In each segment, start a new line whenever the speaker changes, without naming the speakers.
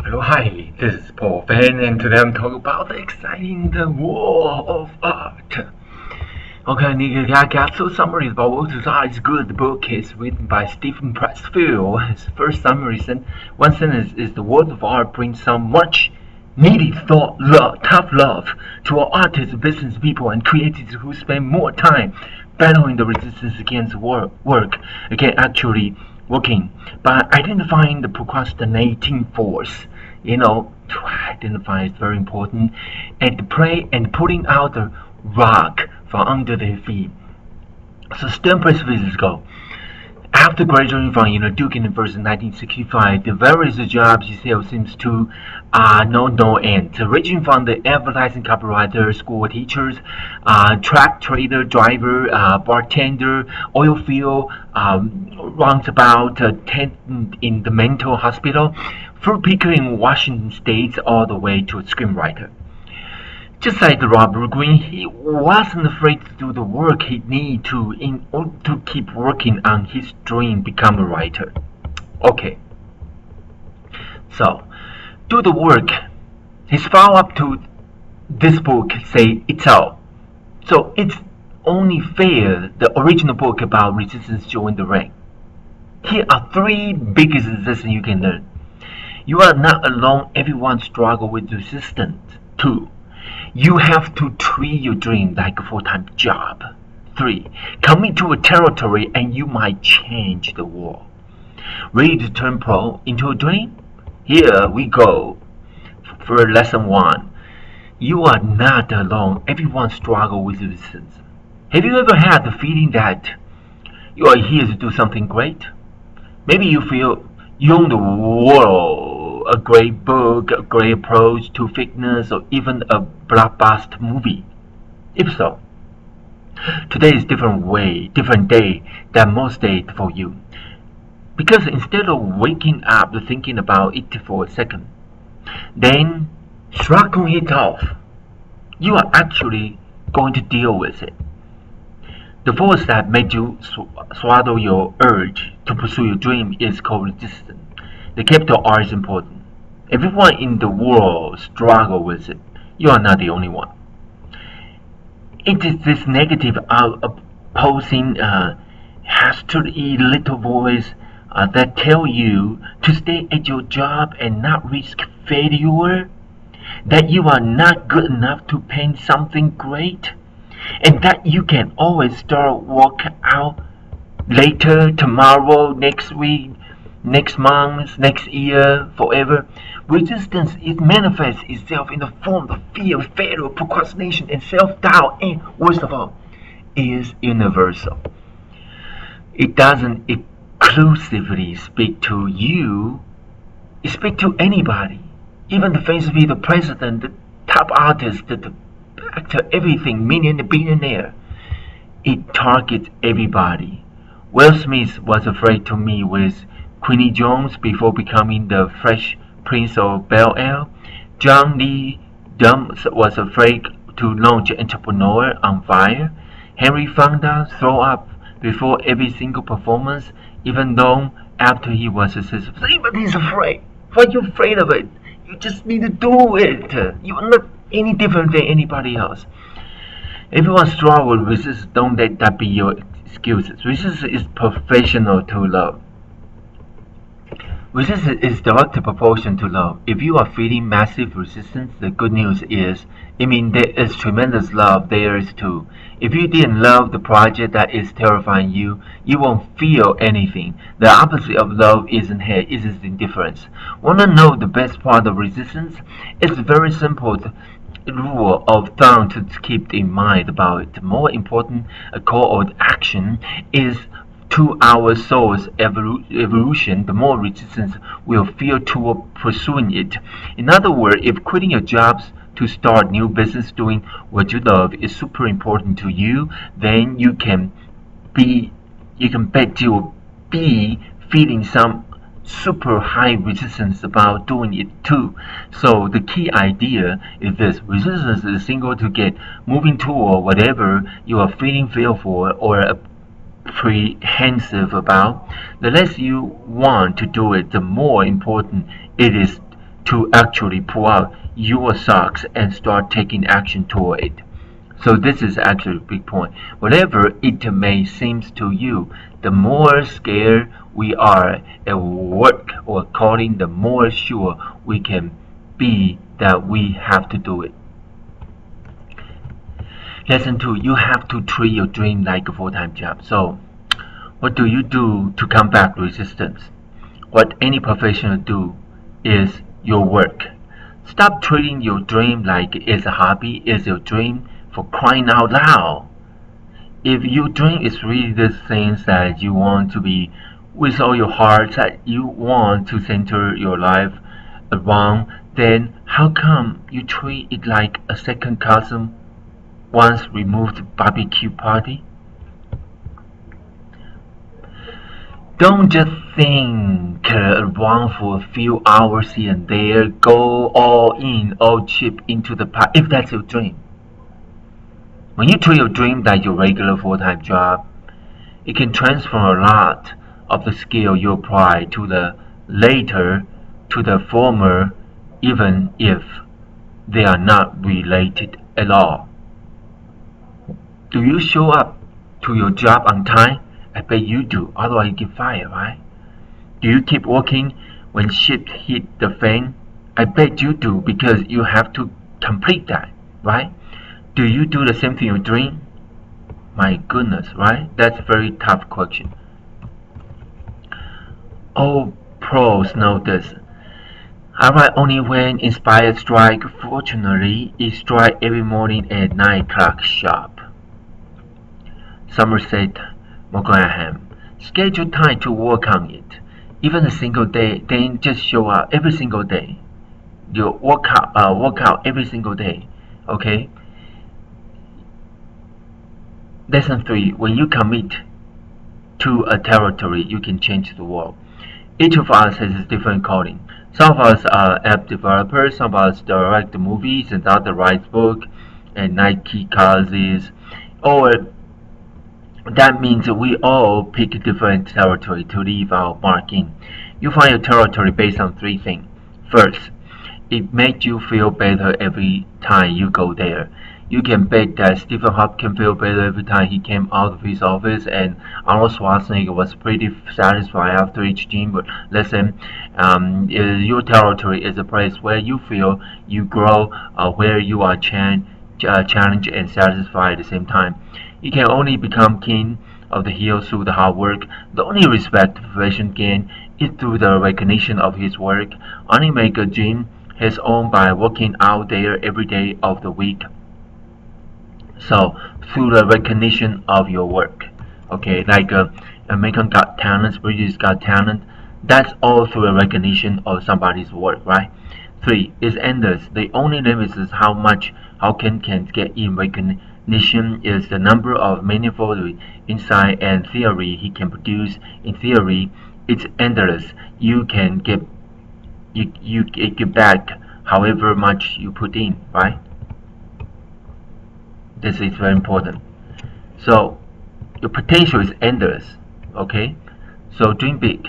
Hello, hi, this is Paul Fan, and today I'm talking about the exciting the world of art. Okay, I got some summaries about what is art is good. The book is written by Steven Pressfield. His first summary one sentence is the world of art brings some much needed tough love to our artists, business people, and creatives who spend more time battling the resistance against work, against actually working, by identifying the procrastinating force. To identify is very important, and to pray and putting out the rock from under their feet. So Steven Pressfield go. After graduating from Duke University in 1965, the various jobs he held seems to know no end. Ranging from the advertising copywriter, school teachers, truck trader, driver, bartender, oilfield, roustabout, attendant in the mental hospital, fruit picker in Washington State, all the way to a screenwriter. Just like Robert Greene, he wasn't afraid to do the work he needed to in order to keep working on his dream, become a writer. Okay, so do the work. His follow-up to this book say it's all. So it's only fair the original book about resistance join the rank. Here are three biggest lessons you can learn. You are not alone. Everyone struggles with resistance. 2. You have to treat your dream like a full-time job. 3. Commit to a territory and you might change the world. Ready to turn pro into a dream? Here we go. For lesson 1. You are not alone. Everyone struggles with resistance. Have you ever had the feeling that you are here to do something great? Maybe you feel you own the world. A great book, a great approach to fitness, or even a blockbuster movie. If so, today is different day than most days for you. Because instead of waking up thinking about it for a second, then shrugging it off, you are actually going to deal with it. The force that made you swallow your urge to pursue your dream is called resistance. The capital R is important. Everyone in the world struggles with it. You are not the only one. It is this negative opposing hastily little voice that tell you to stay at your job and not risk failure, that you are not good enough to paint something great, and that you can always start work out later, tomorrow, next week, next month, next year, forever. Resistance, it manifests itself in the form of fear, failure, procrastination, and self-doubt, and worst of all, is universal. It doesn't exclusively speak to you, it speaks to anybody, even the famous the president, the top artist, the actor, everything, billionaire. It targets everybody. Will Smith was afraid to meet with Quincy Jones before becoming the Fresh Prince of Bel-Air. John Lee Dumas was afraid to launch Entrepreneur on Fire. Henry Fonda threw up before every single performance, even though after he was successful. Everybody's afraid. Why are you afraid of it? You just need to do it. You are not any different than anybody else. Everyone struggles with resistance. Don't let that be your excuses. Resistance is professional to love. Resistance is direct proportion to love. If you are feeling massive resistance, the good news is, it means there is tremendous love there is too. If you didn't love the project that is terrifying you, you won't feel anything. The opposite of love isn't hate, it is indifference. Want to know the best part of resistance? It's very simple. The rule of thumb to keep in mind about it. The more important a call of action is to our soul's evolution, the more resistance we'll feel toward pursuing it. In other words, if quitting your jobs to start new business doing what you love is super important to you, then you can bet you'll be feeling some super high resistance about doing it too. So the key idea is this: resistance is a single to get moving toward whatever you are feeling fearful or apprehensive about. The less you want to do it, the more important it is to actually pull out your socks and start taking action toward it. So this is actually a big point. Whatever it may seem to you, the more scared we are at work or calling, the more sure we can be that we have to do it. Lesson 2, you have to treat your dream like a full-time job. So what do you do to combat resistance? What any professional do is your work. Stop treating your dream like it's a hobby, it's your dream, for crying out loud. If your dream is really the things that you want to be with all your heart, that you want to center your life around, then how come you treat it like a second cousin once removed barbecue party? Don't just think around for a few hours here and there. Go all in, all chip into the pot if that's your dream. When you treat your dream like your regular full-time job, it can transfer a lot of the skill you apply to the later to the former, even if they are not related at all. Do you show up to your job on time? I bet you do, otherwise you get fired, right? Do you keep working when shit hit the fan? I bet you do, because you have to complete that, right? Do you do the same thing you dream? My goodness, right? That's a very tough question. All pros know this. I write only when inspired strike. Fortunately, it strikes every morning at 9 o'clock sharp. Somerset Maugham. Schedule time to work on it. Even a single day, then just show up every single day. You work out every single day. Okay? Lesson 3. When you commit to a territory, you can change the world. Each of us has a different calling. Some of us are app developers, some of us direct movies, and others write books and Nike causes. Or that means we all pick a different territory to leave our mark in. You find your territory based on 3 things. First, it makes you feel better every time you go there. You can bet that Stephen Hopkins felt better every time he came out of his office, and Arnold Schwarzenegger was pretty satisfied after each gym lesson. Your territory is a place where you feel you grow, where you are challenged and satisfied at the same time. You can only become king of the hill through the hard work. The only respect the profession gains is through the recognition of his work. Only make a gym his own by working out there every day of the week. So through the recognition of your work, okay, like American Got Talent, British Got Talent, that's all through a recognition of somebody's work, right? 3 is endless. The only limit is how can get in recognition is the number of meaningful insight and theory he can produce. In theory, it's endless. You can get back however much you put in, right? This is very important. So your potential is endless. Okay, so dream big.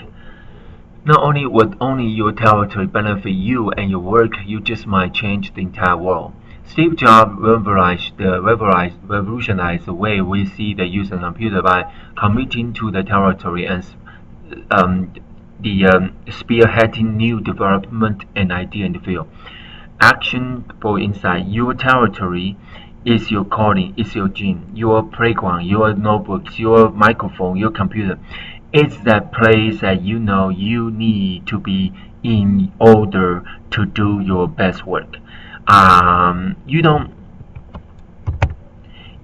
Not only would only your territory benefit you and your work, you just might change the entire world. Steve Jobs revolutionized the way we see the use of computer by committing to the territory and spearheading new development and idea in the field. Action for insight. Your territory is your calling, is your gym, your playground, your notebooks, your microphone, your computer. It's that place that you know you need to be in order to do your best work. You don't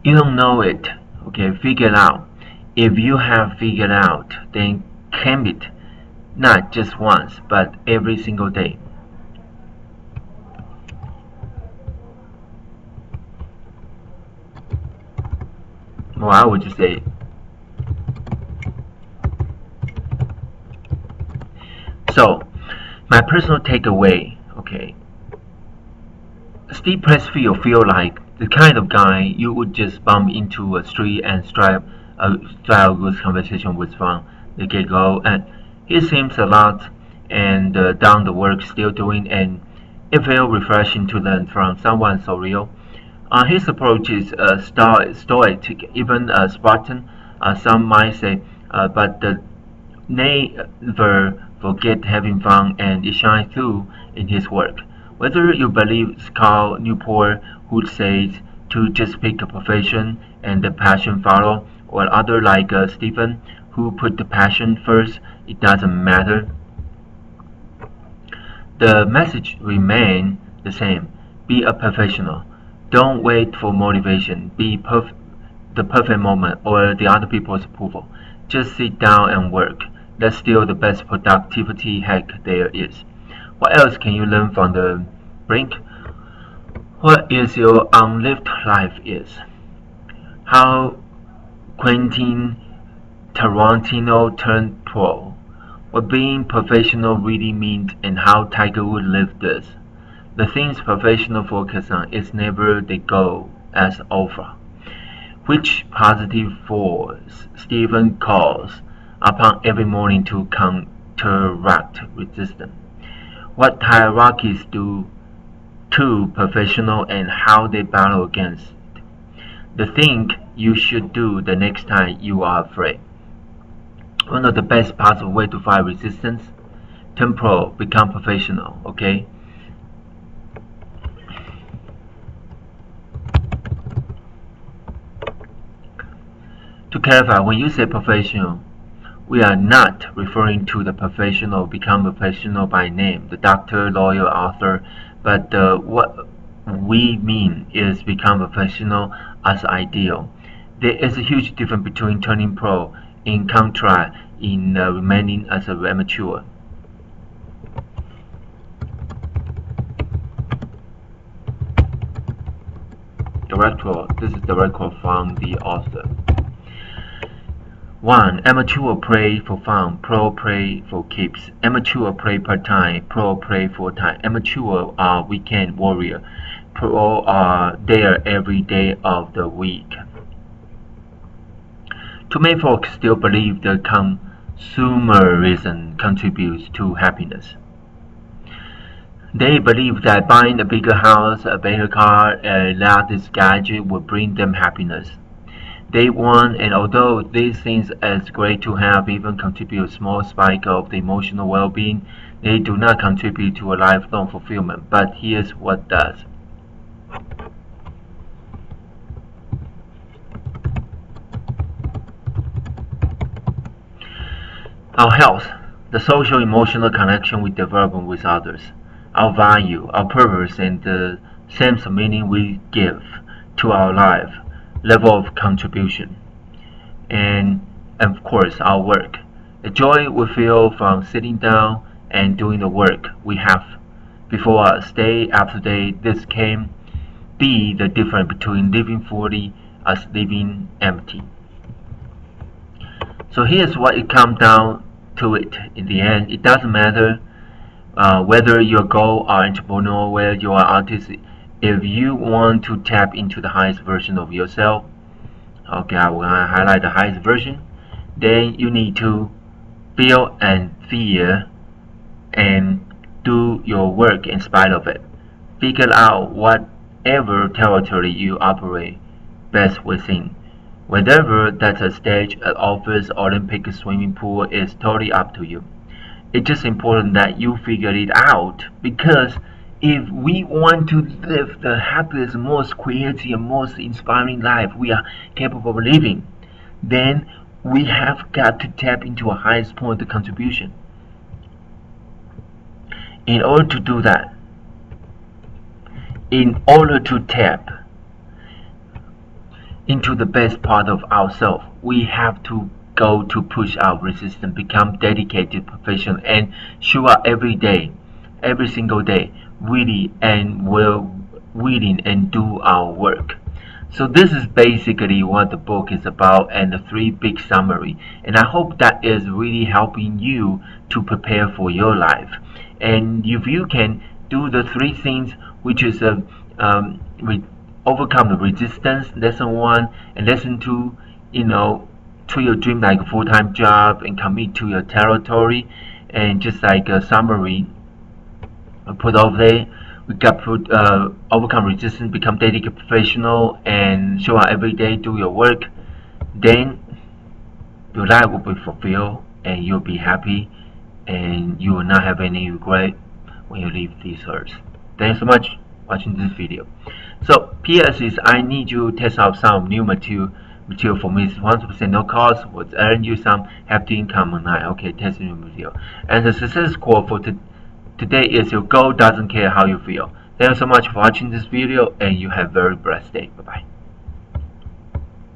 know it. Okay, figure it out. If you have figured out, then claim it, not just once, but every single day. Well, I would just say, so my personal takeaway, okay, Steve Pressfield feel like the kind of guy you would just bump into a street and strike a good conversation with from the get-go, and he seems a lot and done the work still doing, and it felt refreshing to learn from someone so real. His approach is stoic, even Spartan, some might say, but the never forget having fun, and it shines through in his work. Whether you believe Carl Newport, who says to just pick a profession and the passion follow, or other like Stephen, who put the passion first, it doesn't matter. The message remains the same. Be a professional. Don't wait for motivation. The perfect moment or the other people's approval. Just sit down and work. That's still the best productivity hack there is. What else can you learn from the brink? What is your unlived life is? How Quentin Tarantino turned pro. What being professional really means and how Tiger Woods lived this. The things professionals focus on is never the goal as over. Which positive force Stephen calls upon every morning to counteract resistance. What hierarchies do to professional and how they battle against it. The thing you should do the next time you are afraid. One of the best possible way to fight resistance, turn pro, become professional, okay? To clarify, when you say professional, we are not referring to the professional become professional by name, the doctor, lawyer, author, but what we mean is become professional as ideal. There is a huge difference between turning pro in contrast in remaining as an amateur. Direct quote. This is direct quote from the author. 1. Amateur play for fun, pro play for keeps. Amateur play part-time, pro play full-time. Amateur are weekend warrior, pro are there every day of the week. Too many folks still believe that consumerism contributes to happiness. They believe that buying a bigger house, a better car, a latest gadget will bring them happiness. They want, and although these things are great to have, even contribute a small spike of the emotional well-being, they do not contribute to a lifelong fulfillment. But here's what does. Our health, the social emotional connection we develop with others, our value, our purpose, and the sense of meaning we give to our life, level of contribution, and of course our work, the joy we feel from sitting down and doing the work we have before us day after day. This can be the difference between living fully as living empty. So here's what it comes down to it in the end. It doesn't matter whether your goal are entrepreneur, whether you are artist. If you want to tap into the highest version of yourself, okay, I will highlight the highest version, then you need to feel and fear and do your work in spite of it. Figure out whatever territory you operate best within. Whether that's a stage, an office, Olympic swimming pool is totally up to you. It's just important that you figure it out, because if we want to live the happiest, most creative, and most inspiring life we are capable of living, then we have got to tap into a highest point of contribution. In order to do that, in order to tap into the best part of ourselves, we have to go to push our resistance, become dedicated professional, and show up every day, every single day, really and willing and do our work. So this is basically what the book is about, and the 3 big summary, and I hope that is really helping you to prepare for your life. And if you can do the 3 things, which is overcome the resistance, lesson 1, and lesson 2, treat your dream like a full-time job and commit to your territory, and just like a summary, we put over there. We got put overcome resistance, become dedicated professional, and show up every day, do your work. Then your life will be fulfilled, and you'll be happy, and you will not have any regret when you leave this earth. Thanks so much for watching this video. So PS is I need you to test out some new material for me. It's 100% no cost. Will earn you some hefty income online. Okay, test new material. And the success quote for today is your goal doesn't care how you feel. Thank you so much for watching this video, and you have a very blessed day. Bye bye.